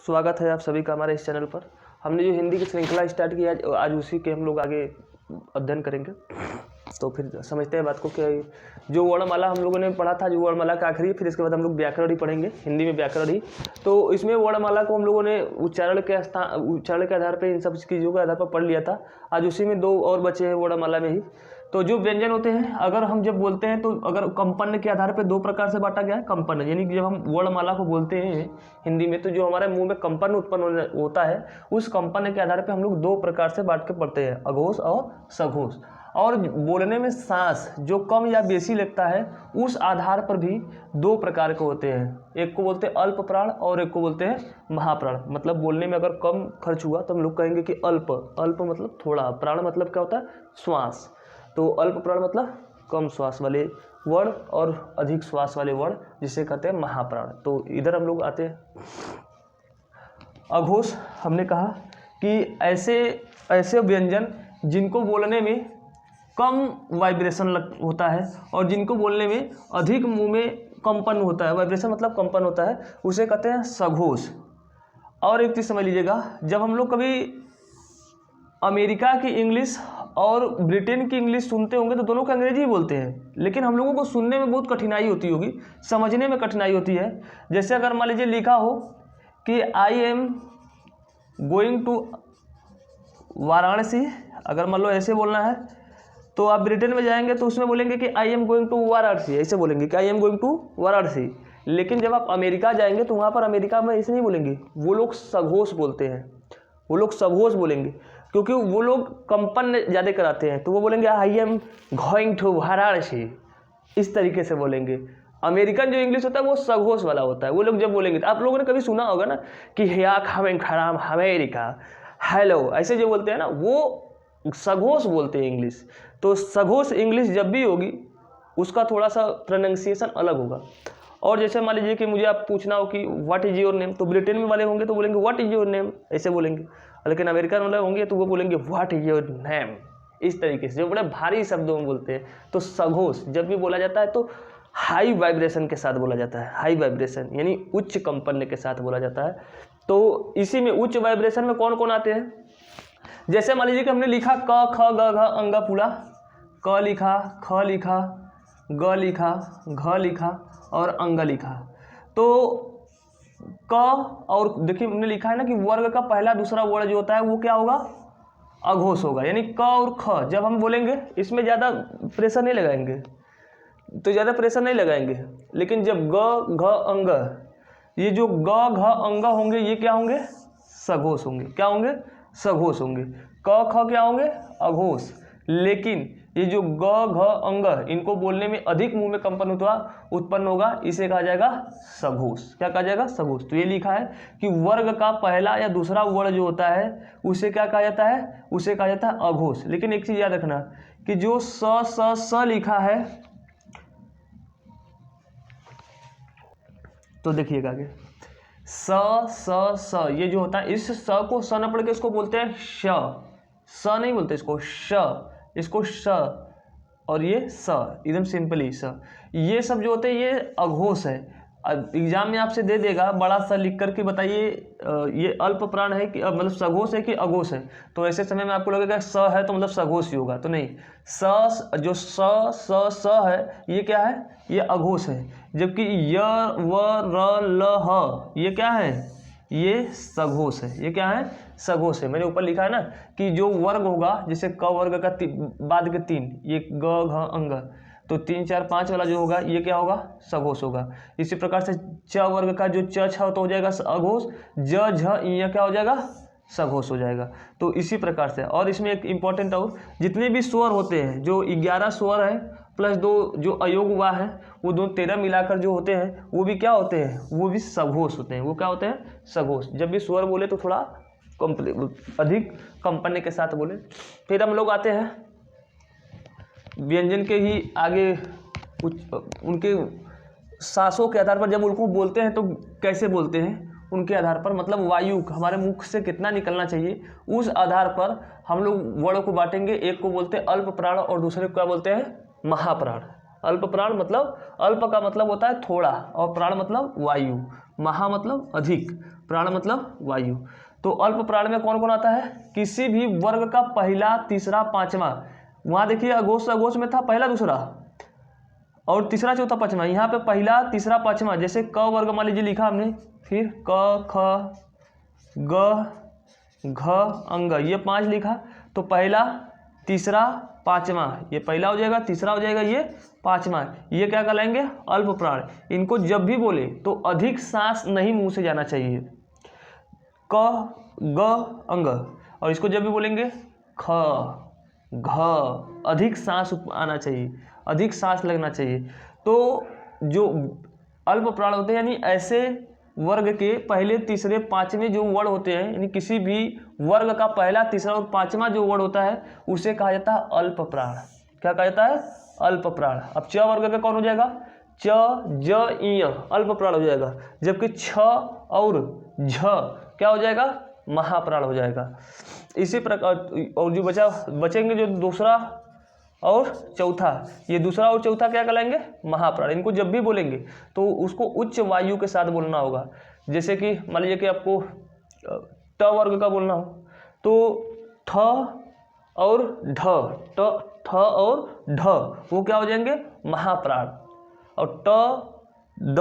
स्वागत है आप सभी का हमारे इस चैनल पर। हमने जो हिंदी की श्रृंखला स्टार्ट की आज उसी के हम लोग आगे अध्ययन करेंगे। तो फिर समझते हैं बात को कि जो वर्णमाला हम लोगों ने पढ़ा था, जो वर्णमाला का आखिरी, फिर इसके बाद हम लोग व्याकरण ही पढ़ेंगे, हिंदी में व्याकरण ही। तो इसमें वर्णमाला को हम लोगों ने उच्चारण के आधार पर, इन सब चीज़ों के आधार पर पढ़ लिया था। आज उसी में दो और बचे हैं वर्णमाला में ही। तो जो व्यंजन होते हैं, अगर हम जब बोलते हैं तो अगर कंपन के आधार पर दो प्रकार से बांटा गया है। कंपन यानी कि जब हम वर्णमाला को बोलते हैं हिंदी में, तो जो हमारे मुंह में कंपन उत्पन्न होता है, उस कंपन के आधार पर हम लोग दो प्रकार से बांट के पढ़ते हैं, अघोष और सघोष। और बोलने में सांस जो कम या बेसी लगता है, उस आधार पर भी दो प्रकार के होते हैं। एक को बोलते हैं अल्प प्राण और एक को बोलते हैं महाप्राण। मतलब बोलने में अगर कम खर्च हुआ तो हम लोग कहेंगे कि अल्प। अल्प मतलब थोड़ा, प्राण मतलब क्या होता है, श्वास। तो अल्प प्राण मतलब कम श्वास वाले वर्ण और अधिक श्वास वाले वर्ण, जिसे कहते हैं महाप्राण। तो इधर हम लोग आते हैं। अघोष हमने कहा कि ऐसे व्यंजन जिनको बोलने में कम वाइब्रेशन होता है और जिनको बोलने में अधिक मुंह में कंपन होता है। वाइब्रेशन मतलब कंपन होता है, उसे कहते हैं सघोष। और एक चीज़ समझ लीजिएगा, जब हम लोग कभी अमेरिका की इंग्लिश और ब्रिटेन की इंग्लिश सुनते होंगे तो दोनों को अंग्रेजी ही बोलते हैं, लेकिन हम लोगों को सुनने में बहुत कठिनाई होती होगी, समझने में कठिनाई होती है। जैसे अगर मान लीजिए लिखा हो कि I am going to Varanasi, अगर मान लो ऐसे बोलना है तो आप ब्रिटेन में जाएंगे तो उसमें बोलेंगे कि I am going to Varanasi, ऐसे बोलेंगे कि I am going to Varanasi. लेकिन जब आप अमेरिका जाएंगे तो वहाँ पर अमेरिका में ऐसे नहीं बोलेंगे, वो लोग सघोष बोलते हैं, वो लोग सघोष बोलेंगे, क्योंकि वो लोग कंपन ज़्यादा कराते हैं। तो वो बोलेंगे I am going to Varanasi, इस तरीके से बोलेंगे। अमेरिकन जो इंग्लिश होता है वो सघोष वाला होता है। वो लोग जब बोलेंगे, तो आप लोगों ने कभी सुना होगा ना कि हिया कमिंग फ्रॉम अमेरिका, हेलो, ऐसे जो बोलते हैं ना, वो सघोष बोलते हैं इंग्लिश। तो सघोष इंग्लिश जब भी होगी उसका थोड़ा सा प्रोनाउंसिएशन अलग होगा। और जैसे मान लीजिए कि मुझे आप पूछना हो कि व्हाट इज़ योर नेम, तो ब्रिटेन में वाले होंगे तो बोलेंगे व्हाट इज़ योर नेम, ऐसे बोलेंगे। लेकिन अमेरिकन वाले होंगे तो वो बोलेंगे व्हाट इज़ योर नेम, इस तरीके से, जो बड़े भारी शब्दों में बोलते हैं। तो सघोष जब भी बोला जाता है तो हाई वाइब्रेशन के साथ बोला जाता है। हाई वाइब्रेशन यानी उच्च कंपन के साथ बोला जाता है। तो इसी में उच्च वाइब्रेशन में कौन कौन आते हैं? जैसे मान लीजिए कि हमने लिखा क ख ग घ अंगा पूरा, क लिखा, ख लिखा, ग लिखा, घ लिखा और अंग लिखा। तो क, और देखिए हमने लिखा है ना कि वर्ग का पहला दूसरा वर्ण जो होता है वो क्या होगा, अघोष होगा। यानी क और ख जब हम बोलेंगे इसमें ज़्यादा प्रेशर नहीं लगाएंगे, तो ज़्यादा प्रेशर नहीं लगाएंगे। लेकिन जब ग घ अंग, ये जो ग घ अंग होंगे ये क्या होंगे, सघोष होंगे। क्या होंगे, सघोष होंगे। क ख क्या होंगे, अघोष। लेकिन ये जो ग घ अंग, इनको बोलने में अधिक मुंह में कंपन उत्पन्न होगा, इसे कहा जाएगा सघोष। क्या कहा जाएगा, सघोष। तो ये लिखा है कि वर्ग का पहला या दूसरा वर्ण जो होता है उसे क्या कहा जाता है, उसे कहा जाता है अघोष। लेकिन एक चीज याद रखना कि जो स लिखा है, तो देखिएगा आगे स ये जो होता है, इस स को स न पढ़ के इसको बोलते हैं श नहीं बोलते इसको श, और ये स, एकदम सिंपली स। ये सब जो होते हैं ये अघोष है। एग्जाम में आपसे दे देगा बड़ा सा लिख करके, बताइए ये अल्प प्राण है कि मतलब सघोष है कि अघोष है। तो ऐसे समय में आपको लगेगा स है तो मतलब सघोष ही होगा, तो नहीं। जो स है ये क्या है, ये अघोष है। जबकि य व र ल ह ये क्या है, ये सघोष है। ये क्या है, सघोष है। मैंने ऊपर लिखा है ना कि जो वर्ग होगा, जैसे क वर्ग का बाद के तीन, ये ग घ अंग, तो 3 4 5 वाला जो होगा ये क्या होगा, सघोष होगा। इसी प्रकार से च वर्ग का जो च छ तो हो जाएगा अघोष, ज झ इ क्या हो जाएगा, सघोष हो जाएगा। तो इसी प्रकार से। और इसमें एक इम्पॉर्टेंट और, जितने भी स्वर होते हैं, जो 11 स्वर है प्लस 2 जो अयोग हुआ है, वो 2 13 मिलाकर जो होते हैं वो भी क्या होते हैं, वो भी सघोष होते हैं। वो क्या होते हैं, सघोष। जब भी स्वर बोले तो थोड़ा अधिक कंपन के साथ बोले। फिर हम लोग आते हैं व्यंजन के ही आगे, उनके सांसों के आधार पर जब उनको बोलते हैं तो कैसे बोलते हैं उनके आधार पर, मतलब वायु हमारे मुख से कितना निकलना चाहिए, उस आधार पर हम लोग वर्ण को बांटेंगे। एक को बोलते हैं अल्प प्राण और दूसरे को क्या बोलते हैं, महाप्राण। अल्प प्राण मतलब, अल्प का मतलब होता है थोड़ा और प्राण मतलब वायु, महा मतलब अधिक। प्राण मतलब वायु। तो अल्प प्राण में कौन कौन आता है? किसी भी वर्ग का पहला, तीसरा, पांचवा। वहाँ देखिए अघोष से अघोष में था पहला, दूसरा और तीसरा, चौथा, पांचवा। यहाँ पे पहला, तीसरा, पांचवा। जैसे क वर्ग मान लीजिए लिखा हमने, फिर क, ख, ग, घ, अंग, ये 5 लिखा। तो पहला, तीसरा, पांचवा, ये पहला हो जाएगा, तीसरा हो जाएगा, ये पांचवा। ये क्या कहलाएंगे? अल्प प्राण। इनको जब भी बोले तो अधिक सांस नहीं मुंह से जाना चाहिए। क, ग, अंग। और इसको जब भी बोलेंगे ख, घ, अधिक सांस आना चाहिए, अधिक सांस लगना चाहिए। तो जो अल्प प्राण होते हैं यानी ऐसे वर्ग के पहले, तीसरे, पांचवें जो वर्ण होते हैं, यानी किसी भी वर्ग का पहला, तीसरा और पांचवा जो वर्ण होता है उसे कहा जाता है अल्प प्राण। क्या कहा जाता है? अल्प प्राण। अब च वर्ग का कौन हो जाएगा? च, ज, इ अल्प प्राण हो जाएगा। जबकि छ और झ क्या हो जाएगा? महाप्राण हो जाएगा। इसी प्रकार और जो बचेंगे जो दूसरा और चौथा, ये दूसरा और चौथा क्या कहलाएंगे? महाप्राण। इनको जब भी बोलेंगे तो उसको उच्च वायु के साथ बोलना होगा। जैसे कि मान लीजिए कि आपको ट वर्ग का बोलना हो तो ठ और ढ, ठ और ढ वो क्या हो जाएंगे? महाप्राण। और ट, द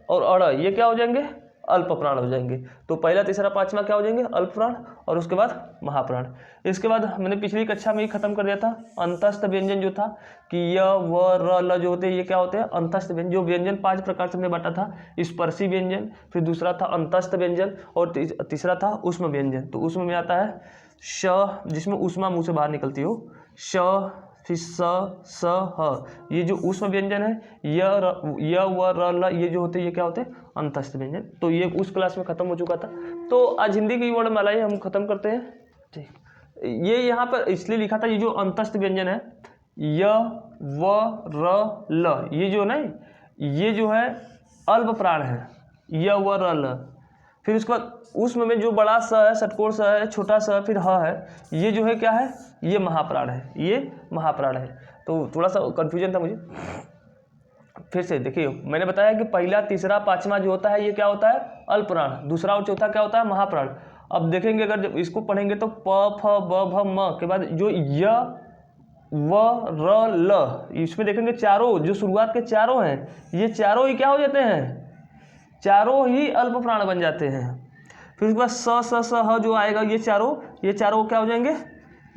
और अड़ ये क्या हो जाएंगे? अल्प प्राण हो जाएंगे। तो पहला, तीसरा, पांचवा क्या हो जाएंगे? अल्प प्राण। और उसके बाद महाप्राण। इसके बाद मैंने पिछली कक्षा में ही खत्म कर दिया था अंतस्थ व्यंजन जो था कि य, व, र, ल जो होते हैं ये क्या होते हैं? अंतस्थ व्यंजन। जो व्यंजन 5 प्रकार से हमने बांटा था, स्पर्शी व्यंजन, फिर दूसरा था अंतस्थ व्यंजन और तीसरा था उष्म व्यंजन। तो उष्म में आता है श, जिसमें ऊष्मा मुंह से बाहर निकलती हो, श, फिर स, ह। ये जो उष्म व्यंजन है, य, व, र, ल ये जो होते हैं ये क्या होते हैं? अंतस्थ व्यंजन। तो ये उस क्लास में खत्म हो चुका था। तो आज हिंदी की वर्णमालाएं हम खत्म करते हैं। ठीक, ये यहाँ पर इसलिए लिखा था, ये जो अंतस्थ व्यंजन है य, व, र, ल ये जो नहीं, ये जो है अल्प प्राण है, य, व, र, ल। फिर उसके बाद उष्म में जो बड़ा स है, षटकोण स है, छोटा स फिर ह है, ये जो है क्या है? ये महाप्राण है, ये महाप्राण है। तो थोड़ा सा कंफ्यूजन था मुझे। फिर से देखिए, मैंने बताया कि पहला, तीसरा, पांचवा जो होता है ये क्या होता है? अल्प प्राण। दूसरा और चौथा क्या होता है? महाप्राण। अब देखेंगे अगर जब इसको पढ़ेंगे तो प, फ, ब, भ, म के बाद जो य, व, र, ल, इसमें देखेंगे चारों जो शुरुआत के चारों हैं ये चारों ही क्या हो जाते हैं? चारों ही अल्प प्राण बन जाते हैं। फिर उसके बाद स, ह जो आएगा ये चारों क्या हो जाएंगे?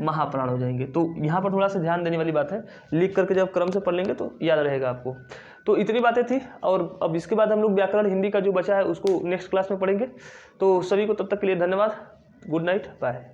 महाप्राण हो जाएंगे। तो यहाँ पर थोड़ा सा ध्यान देने वाली बात है, लिख करके जब क्रम से पढ़ लेंगे तो याद रहेगा आपको। तो इतनी बातें थी और अब इसके बाद हम लोग व्याकरण हिंदी का जो बचा है उसको नेक्स्ट क्लास में पढ़ेंगे। तो सभी को तब तक के लिए धन्यवाद। Good night, bye.